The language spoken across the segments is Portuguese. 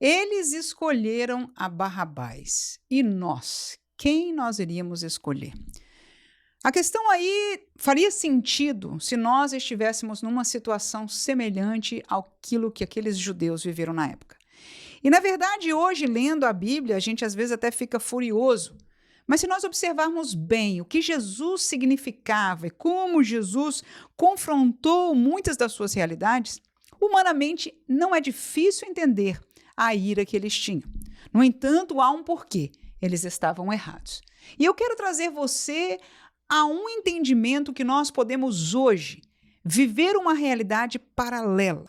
Eles escolheram a Barrabás. E nós? Quem nós iríamos escolher? A questão aí faria sentido se nós estivéssemos numa situação semelhante àquilo que aqueles judeus viveram na época. E, na verdade, hoje, lendo a Bíblia, a gente às vezes até fica furioso. Mas se nós observarmos bem o que Jesus significava e como Jesus confrontou muitas das suas realidades, humanamente não é difícil entender a ira que eles tinham. No entanto, há um porquê. Eles estavam errados. E eu quero trazer você a um entendimento que nós podemos hoje viver uma realidade paralela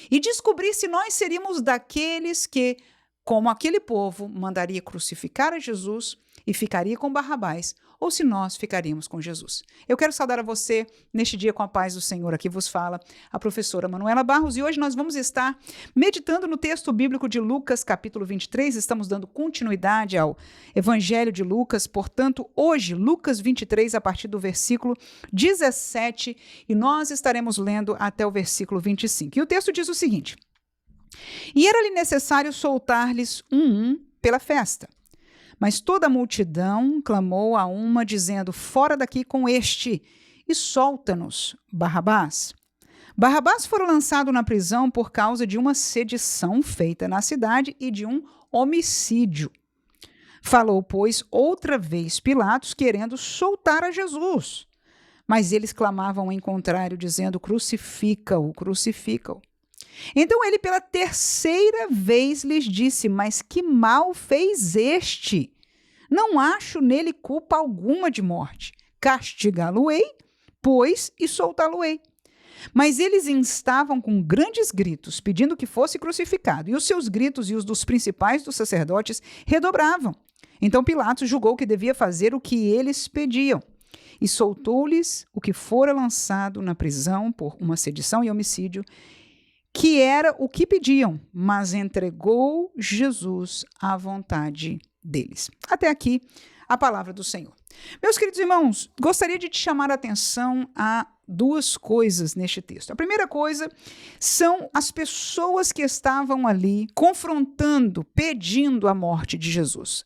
e descobrir se nós seríamos daqueles que, como aquele povo, mandaria crucificar a Jesus e ficaria com Barrabás, ou se nós ficaríamos com Jesus. Eu quero saudar a você neste dia com a paz do Senhor. Aqui vos fala a professora Manuela Barros, e hoje nós vamos estar meditando no texto bíblico de Lucas, capítulo 23. Estamos dando continuidade ao Evangelho de Lucas, portanto, hoje, Lucas 23, a partir do versículo 17, e nós estaremos lendo até o versículo 25. E o texto diz o seguinte: E era-lhe necessário soltar-lhes um pela festa. Mas toda a multidão clamou a uma, dizendo: Fora daqui com este, e solta-nos, Barrabás. Barrabás fora lançado na prisão por causa de uma sedição feita na cidade e de um homicídio. Falou, pois, outra vez Pilatos, querendo soltar a Jesus. Mas eles clamavam em contrário, dizendo: Crucifica-o, crucifica-o. Então ele pela terceira vez lhes disse: Mas que mal fez este? Não acho nele culpa alguma de morte. Castigá-lo-ei, pois, e soltá-lo-ei. Mas eles instavam com grandes gritos, pedindo que fosse crucificado, e os seus gritos e os dos principais dos sacerdotes redobravam. Então Pilatos julgou que devia fazer o que eles pediam, e soltou-lhes o que fora lançado na prisão por uma sedição e homicídio, que era o que pediam, mas entregou Jesus à vontade deles. Até aqui, a palavra do Senhor. Meus queridos irmãos, gostaria de te chamar a atenção a duas coisas neste texto. A primeira coisa são as pessoas que estavam ali confrontando, pedindo a morte de Jesus.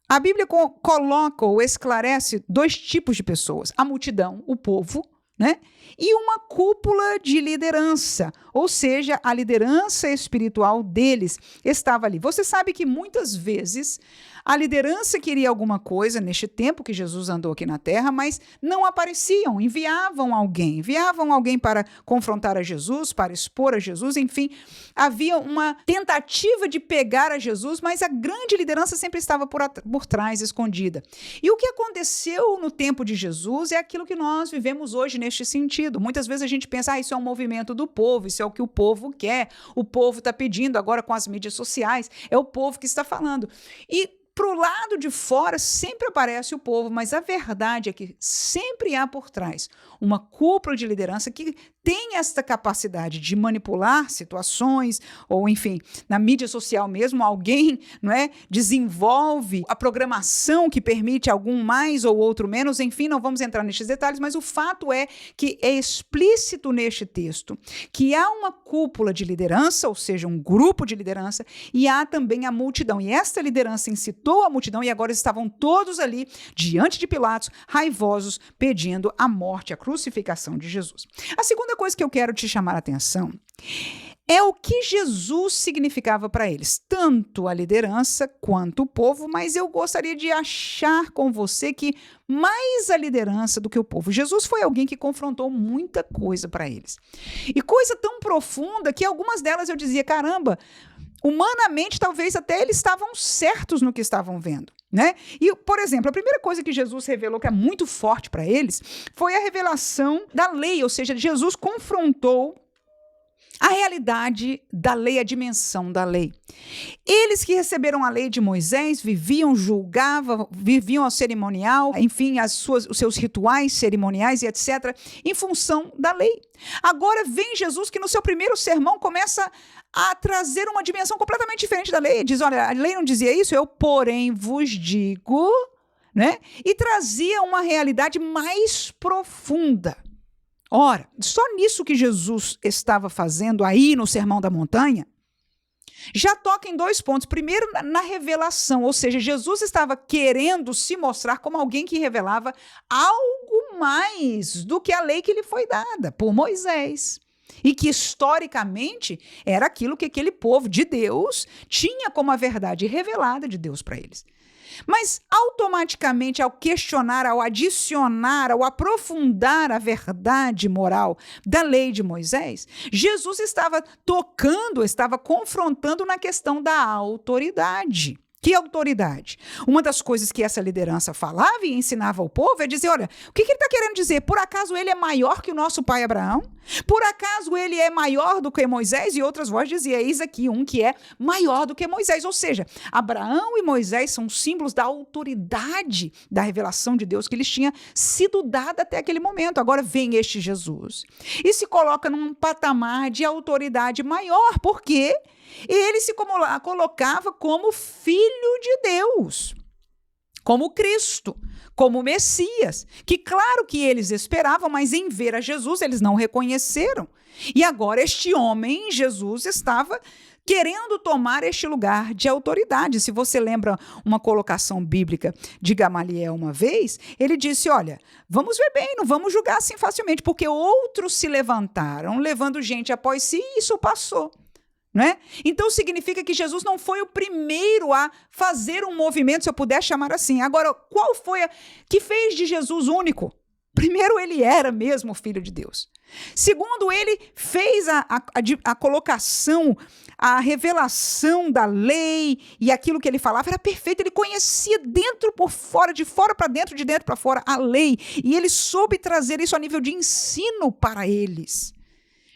A Bíblia coloca ou esclarece dois tipos de pessoas: a multidão, o povo, né? E uma cúpula de liderança, ou seja, a liderança espiritual deles estava ali. Você sabe que muitas vezes a liderança queria alguma coisa neste tempo que Jesus andou aqui na terra, mas não apareciam, enviavam alguém para confrontar a Jesus, para expor a Jesus, enfim, havia uma tentativa de pegar a Jesus, mas a grande liderança sempre estava por trás, escondida. E o que aconteceu no tempo de Jesus é aquilo que nós vivemos hoje neste sentido. Muitas vezes a gente pensa: isso é um movimento do povo, isso é o que o povo quer, o povo está pedindo agora com as mídias sociais, é o povo que está falando. E para o lado de fora sempre aparece o povo, mas a verdade é que sempre há por trás uma cúpula de liderança que tem esta capacidade de manipular situações, ou enfim, na mídia social mesmo, alguém, não é, desenvolve a programação que permite algum mais ou outro menos, enfim, não vamos entrar nestes detalhes, mas o fato é que é explícito neste texto que há uma cúpula de liderança, ou seja, um grupo de liderança, e há também a multidão, e esta liderança incitou a multidão, e agora estavam todos ali diante de Pilatos, raivosos, pedindo a morte, a crucificação de Jesus. A segunda coisa que eu quero te chamar a atenção é o que Jesus significava para eles, tanto a liderança quanto o povo, mas eu gostaria de achar com você que mais a liderança do que o povo. Jesus foi alguém que confrontou muita coisa para eles. E coisa tão profunda que algumas delas eu dizia: caramba, humanamente talvez até eles estavam certos no que estavam vendo, né? E, por exemplo, a primeira coisa que Jesus revelou que é muito forte para eles foi a revelação da lei, ou seja, Jesus confrontou a realidade da lei, a dimensão da lei. Eles que receberam a lei de Moisés viviam, julgavam, viviam ao cerimonial, enfim, os seus rituais cerimoniais e etc., em função da lei. Agora vem Jesus que no seu primeiro sermão começa a trazer uma dimensão completamente diferente da lei. Diz: olha, a lei não dizia isso, eu porém vos digo, né? E trazia uma realidade mais profunda. Ora, só nisso que Jesus estava fazendo aí no Sermão da Montanha, já toca em 2 pontos. Primeiro, na revelação, ou seja, Jesus estava querendo se mostrar como alguém que revelava algo mais do que a lei que lhe foi dada por Moisés. E que, historicamente, era aquilo que aquele povo de Deus tinha como a verdade revelada de Deus para eles. Mas, automaticamente, ao questionar, ao adicionar, ao aprofundar a verdade moral da lei de Moisés, Jesus estava tocando, estava confrontando na questão da autoridade. Que autoridade? Uma das coisas que essa liderança falava e ensinava ao povo é dizer, olha, o que ele está querendo dizer? Por acaso ele é maior que o nosso pai Abraão? Por acaso ele é maior do que Moisés? E outras vozes diziam, eis aqui um que é maior do que Moisés. Ou seja, Abraão e Moisés são símbolos da autoridade da revelação de Deus que lhes tinha sido dada até aquele momento. Agora vem este Jesus e se coloca num patamar de autoridade maior, porque ele se colocava como filho de Deus, como Cristo, como Messias, que claro que eles esperavam, mas em ver a Jesus eles não reconheceram. E agora este homem, Jesus, estava querendo tomar este lugar de autoridade. Se você lembra uma colocação bíblica de Gamaliel uma vez, ele disse, olha, vamos ver bem, não vamos julgar assim facilmente, porque outros se levantaram, levando gente após si, e isso passou. Não é? Então significa que Jesus não foi o primeiro a fazer um movimento, se eu puder chamar assim. Agora, qual foi que fez de Jesus único? Primeiro, ele era mesmo o Filho de Deus. Segundo, ele fez a colocação, a revelação da lei e aquilo que ele falava era perfeito. Ele conhecia dentro por fora, de fora para dentro, de dentro para fora, a lei. E ele soube trazer isso a nível de ensino para eles.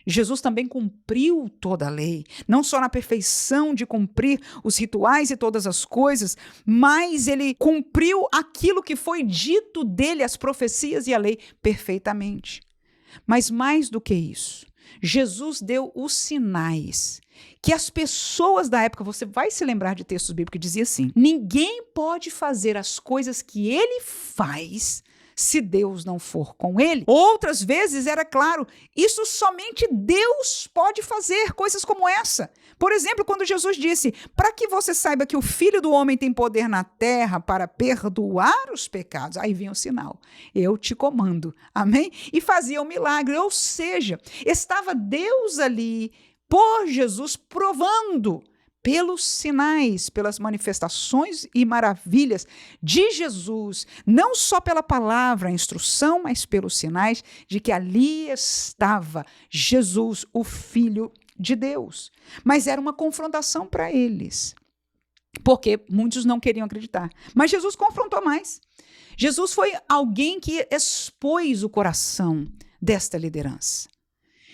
Jesus também cumpriu toda a lei, não só na perfeição de cumprir os rituais e todas as coisas, mas ele cumpriu aquilo que foi dito dele, as profecias e a lei, perfeitamente. Mas mais do que isso, Jesus deu os sinais que as pessoas da época, você vai se lembrar de textos bíblicos que dizia assim, ninguém pode fazer as coisas que ele faz se Deus não for com ele. Outras vezes era claro, isso somente Deus pode fazer, coisas como essa. Por exemplo, quando Jesus disse, para que você saiba que o Filho do Homem tem poder na terra para perdoar os pecados, aí vinha o sinal, eu te comando, amém? E fazia o milagre, ou seja, estava Deus ali, por Jesus, provando pelos sinais, pelas manifestações e maravilhas de Jesus, não só pela palavra, a instrução, mas pelos sinais de que ali estava Jesus, o Filho de Deus. Mas era uma confrontação para eles, porque muitos não queriam acreditar. Mas Jesus confrontou mais. Jesus foi alguém que expôs o coração desta liderança.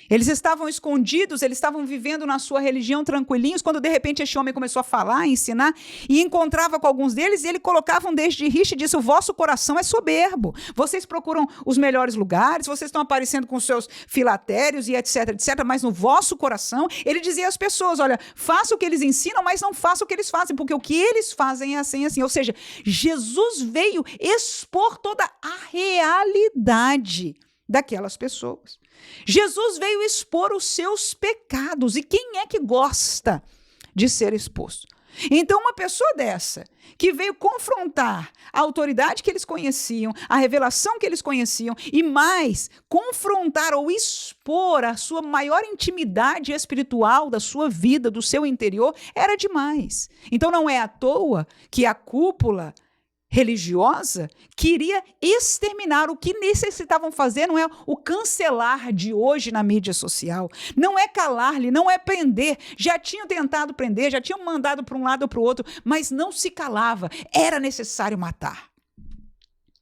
Eles estavam escondidos, eles estavam vivendo na sua religião tranquilinhos, quando de repente este homem começou a falar, a ensinar, e encontrava com alguns deles, e ele colocava um deles de rixa e disse, o vosso coração é soberbo, vocês procuram os melhores lugares, vocês estão aparecendo com seus filatérios e etc, etc, mas no vosso coração, ele dizia às pessoas, olha, faça o que eles ensinam, mas não faça o que eles fazem, porque o que eles fazem é assim, assim, ou seja, Jesus veio expor toda a realidade daquelas pessoas. Jesus veio expor os seus pecados. E quem é que gosta de ser exposto? Então, uma pessoa dessa, que veio confrontar a autoridade que eles conheciam, a revelação que eles conheciam, e mais, confrontar ou expor a sua maior intimidade espiritual da sua vida, do seu interior, era demais. Então, não é à toa que a cúpula religiosa queria exterminar. O que necessitavam fazer não é o cancelar de hoje na mídia social, não é calar-lhe, não é prender. Já tinham tentado prender, já tinham mandado para um lado ou para o outro, mas não se calava, era necessário matar.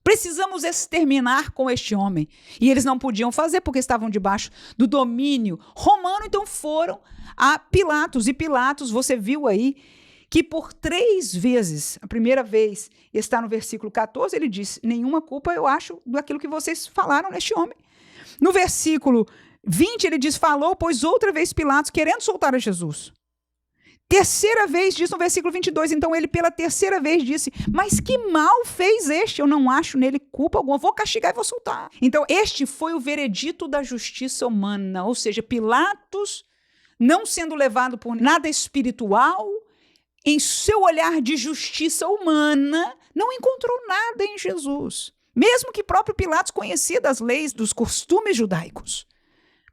Precisamos exterminar com este homem. E eles não podiam fazer porque estavam debaixo do domínio romano, então foram a Pilatos. E Pilatos, você viu aí, que por 3 vezes, a primeira vez está no versículo 14, ele diz, nenhuma culpa eu acho daquilo que vocês falaram neste homem. No versículo 20 ele diz, falou, pois outra vez Pilatos, querendo soltar a Jesus. Terceira vez diz no versículo 22, então ele pela terceira vez disse, mas que mal fez este? Eu não acho nele culpa alguma, vou castigar e vou soltar. Então este foi o veredito da justiça humana, ou seja, Pilatos não sendo levado por nada espiritual, em seu olhar de justiça humana, não encontrou nada em Jesus. Mesmo que próprio Pilatos conhecia das leis, dos costumes judaicos.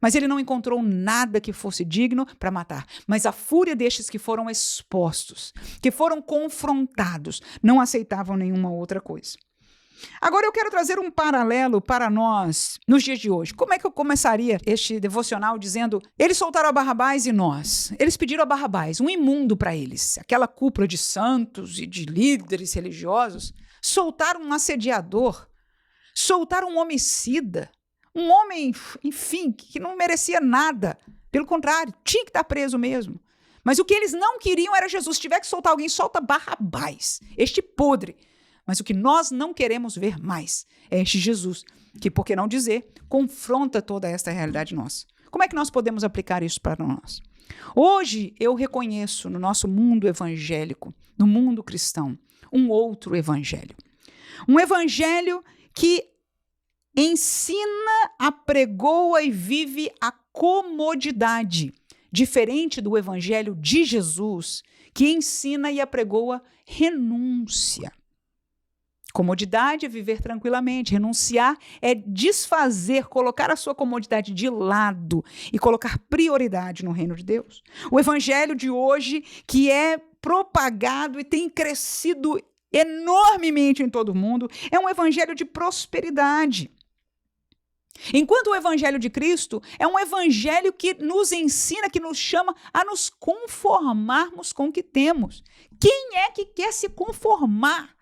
Mas ele não encontrou nada que fosse digno para matar. Mas a fúria destes que foram expostos, que foram confrontados, não aceitavam nenhuma outra coisa. Agora eu quero trazer um paralelo para nós nos dias de hoje. Como é que eu começaria este devocional dizendo: eles soltaram a Barrabás e nós? Eles pediram a Barrabás, um imundo para eles. Aquela cúpula de santos e de líderes religiosos soltaram um assediador, soltaram um homicida, um homem, enfim, que não merecia nada. Pelo contrário, tinha que estar preso mesmo. Mas o que eles não queriam era Jesus. Se tiver que soltar alguém, solta Barrabás, este podre. Mas o que nós não queremos ver mais é este Jesus, que, por que não dizer, confronta toda esta realidade nossa. Como é que nós podemos aplicar isso para nós? Hoje eu reconheço no nosso mundo evangélico, no mundo cristão, um outro evangelho. Um evangelho que ensina, apregoa e vive a comodidade, diferente do evangelho de Jesus, que ensina e apregoa renúncia. Comodidade é viver tranquilamente, renunciar é desfazer, colocar a sua comodidade de lado e colocar prioridade no reino de Deus. O evangelho de hoje, que é propagado e tem crescido enormemente em todo o mundo, é um evangelho de prosperidade. Enquanto o evangelho de Cristo é um evangelho que nos ensina, que nos chama a nos conformarmos com o que temos. Quem é que quer se conformar?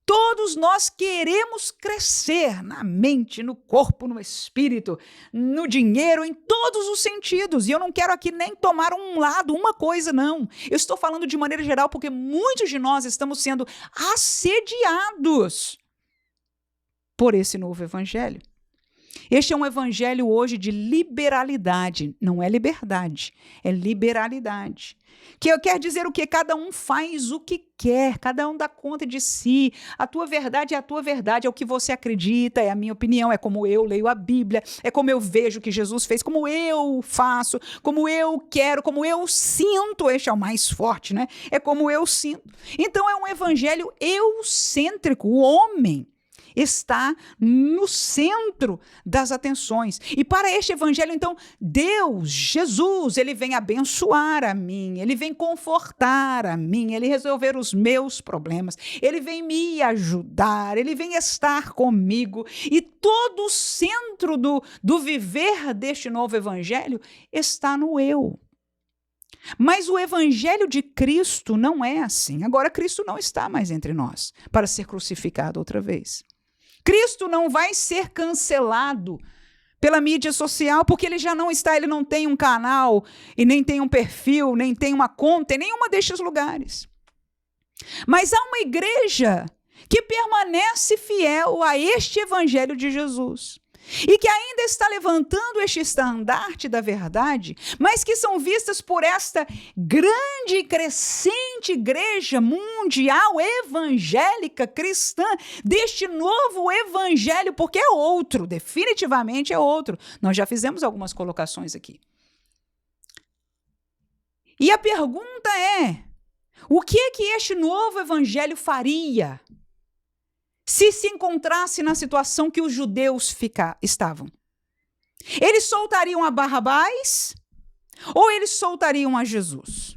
Todos nós queremos crescer na mente, no corpo, no espírito, no dinheiro, em todos os sentidos. E eu não quero aqui nem tomar um lado, uma coisa, não. Eu estou falando de maneira geral porque muitos de nós estamos sendo assediados por esse novo evangelho. Este é um evangelho hoje de liberalidade, não é liberdade, é liberalidade. Que quer dizer o quê? Cada um faz o que quer, cada um dá conta de si. A tua verdade é a tua verdade, é o que você acredita, é a minha opinião, é como eu leio a Bíblia, é como eu vejo o que Jesus fez, como eu faço, como eu quero, como eu sinto. Este é o mais forte, né? É como eu sinto. Então é um evangelho eucêntrico, o homem está no centro das atenções. E para este evangelho, então, Deus, Jesus, ele vem abençoar a mim, ele vem confortar a mim, ele resolver os meus problemas, ele vem me ajudar, ele vem estar comigo. E todo o centro do viver deste novo evangelho está no eu. Mas o evangelho de Cristo não é assim. Agora, Cristo não está mais entre nós para ser crucificado outra vez. Cristo não vai ser cancelado pela mídia social, porque ele já não está, ele não tem um canal, e nem tem um perfil, nem tem uma conta, em nenhuma destes lugares. Mas há uma igreja que permanece fiel a este evangelho de Jesus, e que ainda está levantando este estandarte da verdade, mas que são vistas por esta grande e crescente igreja mundial evangélica cristã, deste novo evangelho, porque é outro, definitivamente é outro. Nós já fizemos algumas colocações aqui. E a pergunta é: o que é que este novo evangelho faria se encontrasse na situação que os judeus estavam? Eles soltariam a Barrabás ou eles soltariam a Jesus?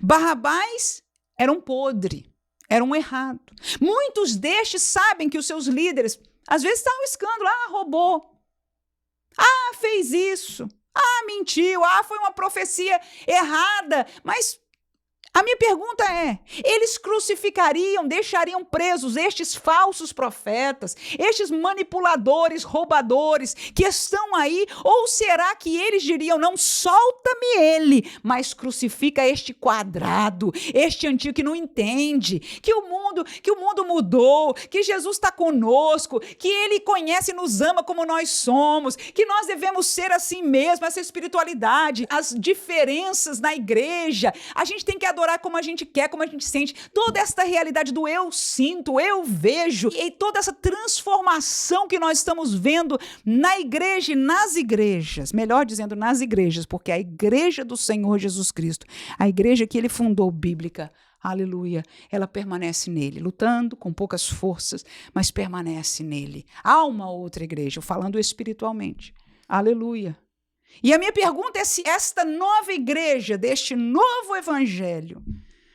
Barrabás era um podre, era um errado. Muitos destes sabem que os seus líderes, às vezes, estavam escândalo. Roubou. Fez isso. Mentiu. Foi uma profecia errada. Mas a minha pergunta é: eles crucificariam, deixariam presos estes falsos profetas, estes manipuladores, roubadores que estão aí? Ou será que eles diriam: não, solta-me ele, mas crucifica este quadrado, este antigo que não entende, que o mundo mudou, que Jesus está conosco, que ele conhece e nos ama como nós somos, que nós devemos ser assim mesmo, essa espiritualidade, as diferenças na igreja, a gente tem que adorar adorar como a gente quer, como a gente sente. Toda essa realidade do eu sinto, eu vejo, e toda essa transformação que nós estamos vendo na igreja e nas igrejas, melhor dizendo, nas igrejas, porque a igreja do Senhor Jesus Cristo, a igreja que ele fundou bíblica, aleluia, ela permanece nele, lutando com poucas forças, mas permanece nele. Há uma outra igreja, falando espiritualmente, aleluia. E a minha pergunta é se esta nova igreja, deste novo evangelho,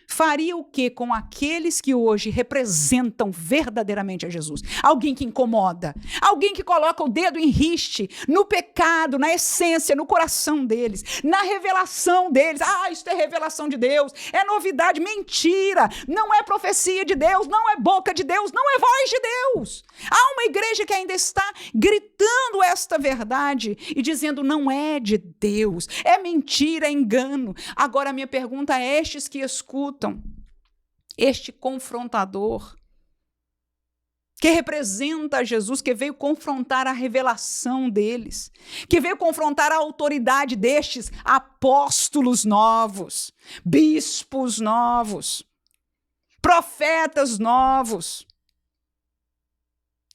faria o quê com aqueles que hoje representam verdadeiramente a Jesus? Alguém que incomoda, alguém que coloca o dedo em riste, no pecado, na essência, no coração deles, na revelação deles. Isso é revelação de Deus, é novidade, mentira, não é profecia de Deus, não é boca de Deus, não é voz de Deus. Há uma igreja que ainda está gritando esta verdade e dizendo não é de Deus, é mentira, é engano. Agora a minha pergunta é estes que escutam, este confrontador, que representa Jesus, que veio confrontar a revelação deles, que veio confrontar a autoridade destes apóstolos novos, bispos novos, profetas novos,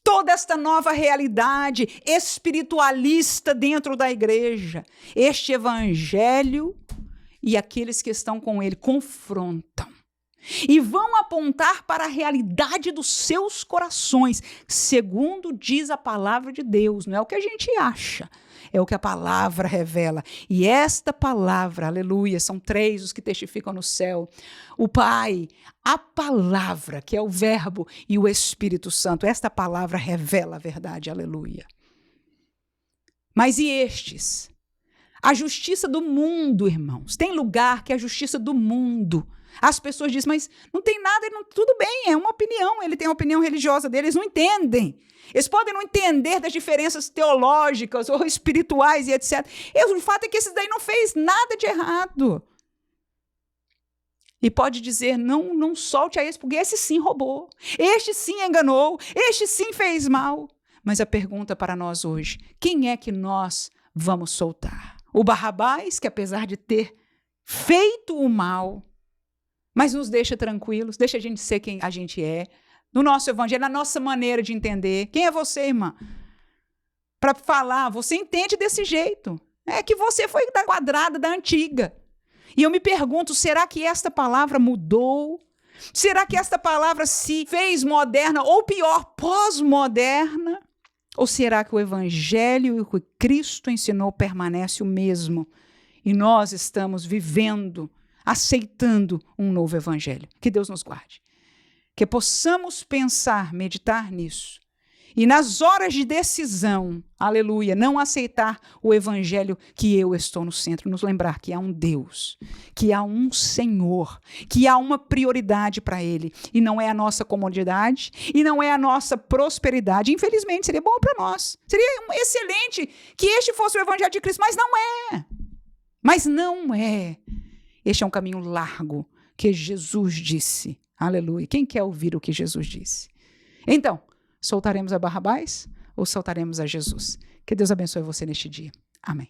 toda esta nova realidade espiritualista dentro da igreja. Este evangelho e aqueles que estão com ele confrontam e vão apontar para a realidade dos seus corações, segundo diz a palavra de Deus. Não é o que a gente acha, é o que a palavra revela. E esta palavra, aleluia, são 3 os que testificam no céu: o Pai, a palavra, que é o Verbo, e o Espírito Santo. Esta palavra revela a verdade, aleluia. Mas e estes? A justiça do mundo, irmãos. Tem lugar que é a justiça do mundo. As pessoas dizem, mas não tem nada, tudo bem, é uma opinião, ele tem a opinião religiosa dele, eles não entendem. Eles podem não entender das diferenças teológicas ou espirituais e etc. O fato é que esses daí não fez nada de errado. E pode dizer, não solte a esse, porque esse sim roubou, este sim enganou, este sim fez mal. Mas a pergunta para nós hoje, quem é que nós vamos soltar? O Barrabás, que apesar de ter feito o mal, mas nos deixa tranquilos, deixa a gente ser quem a gente é, no nosso evangelho, na nossa maneira de entender. Quem é você, irmã? Para falar, você entende desse jeito. É que você foi da quadrada, da antiga. E eu me pergunto, será que esta palavra mudou? Será que esta palavra se fez moderna, ou pior, pós-moderna? Ou será que o evangelho e o que Cristo ensinou permanece o mesmo? E nós estamos vivendo, aceitando um novo evangelho. Que Deus nos guarde. Que possamos pensar, meditar nisso. E nas horas de decisão, aleluia, não aceitar o evangelho que eu estou no centro. Nos lembrar que há um Deus, que há um Senhor, que há uma prioridade para Ele. E não é a nossa comodidade, e não é a nossa prosperidade. Infelizmente, seria bom para nós. Seria excelente que este fosse o evangelho de Cristo, mas não é. Mas não é. Este é um caminho largo que Jesus disse. Aleluia. Quem quer ouvir o que Jesus disse? Então, soltaremos a Barrabás ou soltaremos a Jesus? Que Deus abençoe você neste dia. Amém.